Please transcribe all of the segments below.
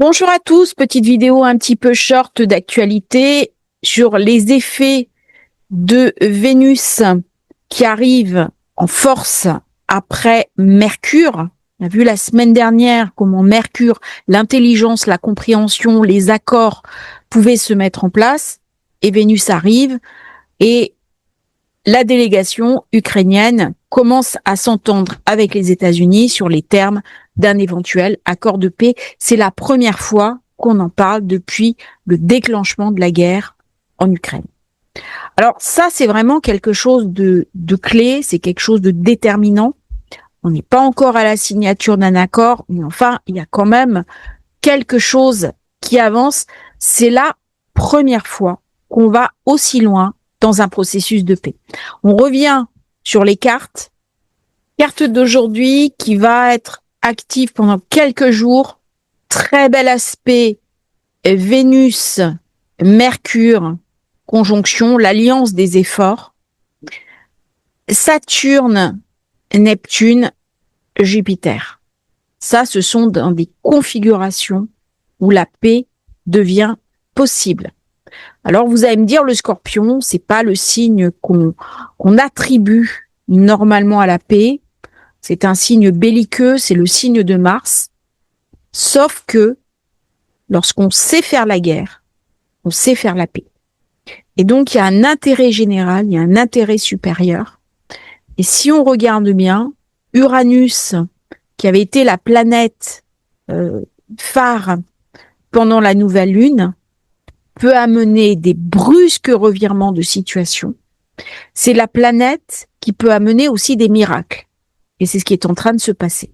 Bonjour à tous, petite vidéo un petit peu short d'actualité sur les effets de Vénus qui arrive en force après Mercure. On a vu la semaine dernière comment Mercure, l'intelligence, la compréhension, les accords pouvaient se mettre en place et Vénus arrive et la délégation ukrainienne commence à s'entendre avec les États-Unis sur les termes d'un éventuel accord de paix. C'est la première fois qu'on en parle depuis le déclenchement de la guerre en Ukraine. Alors ça, c'est vraiment quelque chose de clé, c'est quelque chose de déterminant. On n'est pas encore à la signature d'un accord, mais enfin, il y a quand même quelque chose qui avance. C'est la première fois qu'on va aussi loin dans un processus de paix. On revient sur les cartes. Carte d'aujourd'hui qui va être active pendant quelques jours. Très bel aspect Vénus, Mercure, conjonction, l'alliance des efforts. Saturne, Neptune, Jupiter. Ça, ce sont dans des configurations où la paix devient possible. Alors vous allez me dire, le Scorpion, c'est pas le signe qu'on attribue normalement à la paix. C'est un signe belliqueux, c'est le signe de Mars. Sauf que lorsqu'on sait faire la guerre, on sait faire la paix. Et donc il y a un intérêt général, il y a un intérêt supérieur. Et si on regarde bien, Uranus, qui avait été la planète phare pendant la nouvelle lune, peut amener des brusques revirements de situation. C'est la planète qui peut amener aussi des miracles. Et c'est ce qui est en train de se passer.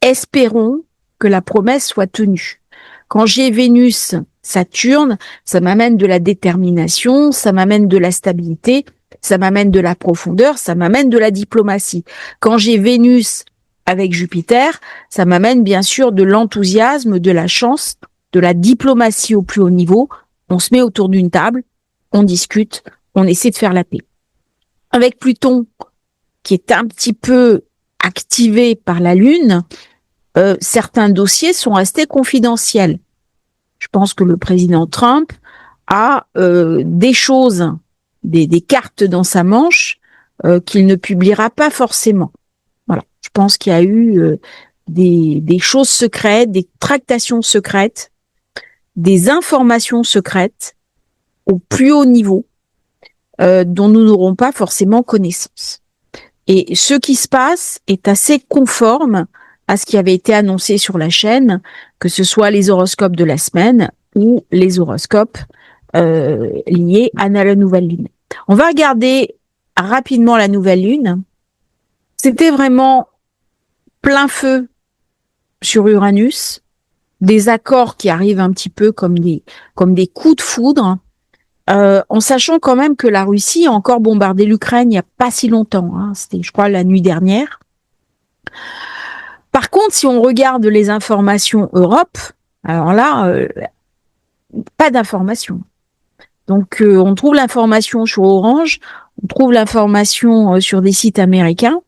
Espérons que la promesse soit tenue. Quand j'ai Vénus, Saturne, ça m'amène de la détermination, ça m'amène de la stabilité, ça m'amène de la profondeur, ça m'amène de la diplomatie. Quand j'ai Vénus avec Jupiter, ça m'amène bien sûr de l'enthousiasme, de la chance, de la diplomatie au plus haut niveau. On se met autour d'une table, on discute, on essaie de faire la paix. Avec Pluton, qui est un petit peu activé par la Lune, certains dossiers sont restés confidentiels. Je pense que le président Trump a des choses, des cartes dans sa manche qu'il ne publiera pas forcément. Voilà. Je pense qu'il y a eu des choses secrètes, des tractations secrètes, des informations secrètes au plus haut niveau dont nous n'aurons pas forcément connaissance. Et ce qui se passe est assez conforme à ce qui avait été annoncé sur la chaîne, que ce soit les horoscopes de la semaine ou les horoscopes liés à la nouvelle lune. On va regarder rapidement la nouvelle lune. C'était vraiment plein feu sur Uranus, des accords qui arrivent un petit peu comme des coups de foudre, en sachant quand même que la Russie a encore bombardé l'Ukraine il n'y a pas si longtemps, hein. C'était, je crois, la nuit dernière. Par contre, si on regarde les informations Europe, alors là, pas d'informations. Donc, on trouve l'information sur Orange, on trouve l'information sur des sites américains.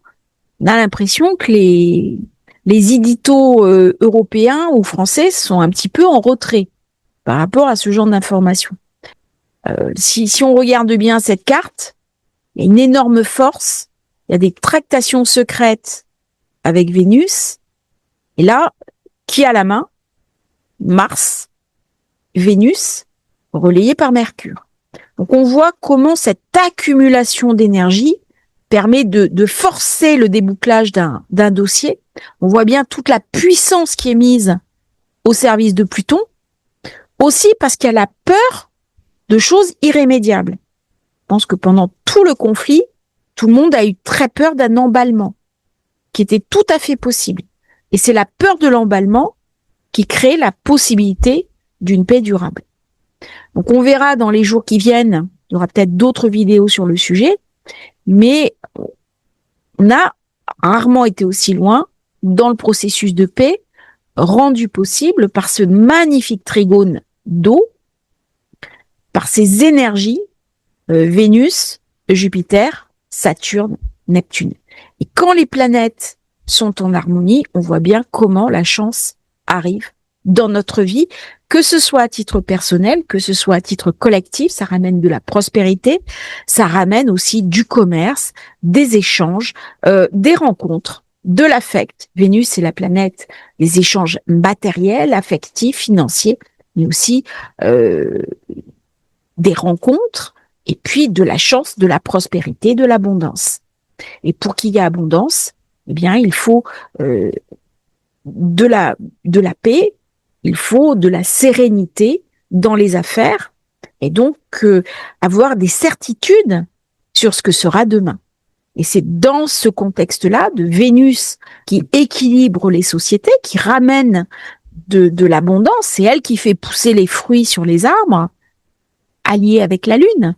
On a l'impression que les éditos européens ou français sont un petit peu en retrait par rapport à ce genre d'informations. Si on regarde bien cette carte, il y a une énorme force, il y a des tractations secrètes avec Vénus, et là, qui a la main? Mars, Vénus, relayé par Mercure. Donc on voit comment cette accumulation d'énergie permet de forcer le débouclage d'un dossier. On voit bien toute la puissance qui est mise au service de Pluton, aussi parce qu'elle a peur de choses irrémédiables. Je pense que pendant tout le conflit, tout le monde a eu très peur d'un emballement, qui était tout à fait possible. Et c'est la peur de l'emballement qui crée la possibilité d'une paix durable. Donc on verra dans les jours qui viennent, il y aura peut-être d'autres vidéos sur le sujet, mais on a rarement été aussi loin dans le processus de paix rendu possible par ce magnifique trigone d'eau, par ces énergies Vénus, Jupiter, Saturne, Neptune. Et quand les planètes sont en harmonie, on voit bien comment la chance arrive dans notre vie, que ce soit à titre personnel, que ce soit à titre collectif. Ça ramène de la prospérité, ça ramène aussi du commerce, des échanges, des rencontres, de l'affect. Vénus, c'est la planète des échanges matériels, affectifs, financiers, mais aussi des rencontres, et puis de la chance, de la prospérité, de l'abondance. Et pour qu'il y ait abondance, eh bien, il faut de la paix, il faut de la sérénité dans les affaires, et donc avoir des certitudes sur ce que sera demain. Et c'est dans ce contexte-là de Vénus qui équilibre les sociétés, qui ramène de l'abondance, c'est elle qui fait pousser les fruits sur les arbres, alliée avec la Lune.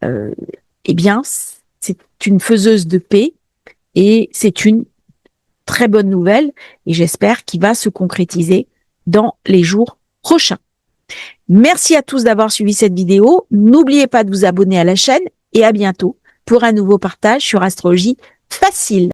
Eh bien, c'est une faiseuse de paix et c'est une très bonne nouvelle et j'espère qu'il va se concrétiser dans les jours prochains. Merci à tous d'avoir suivi cette vidéo. N'oubliez pas de vous abonner à la chaîne et à bientôt pour un nouveau partage sur Astrologie Facile.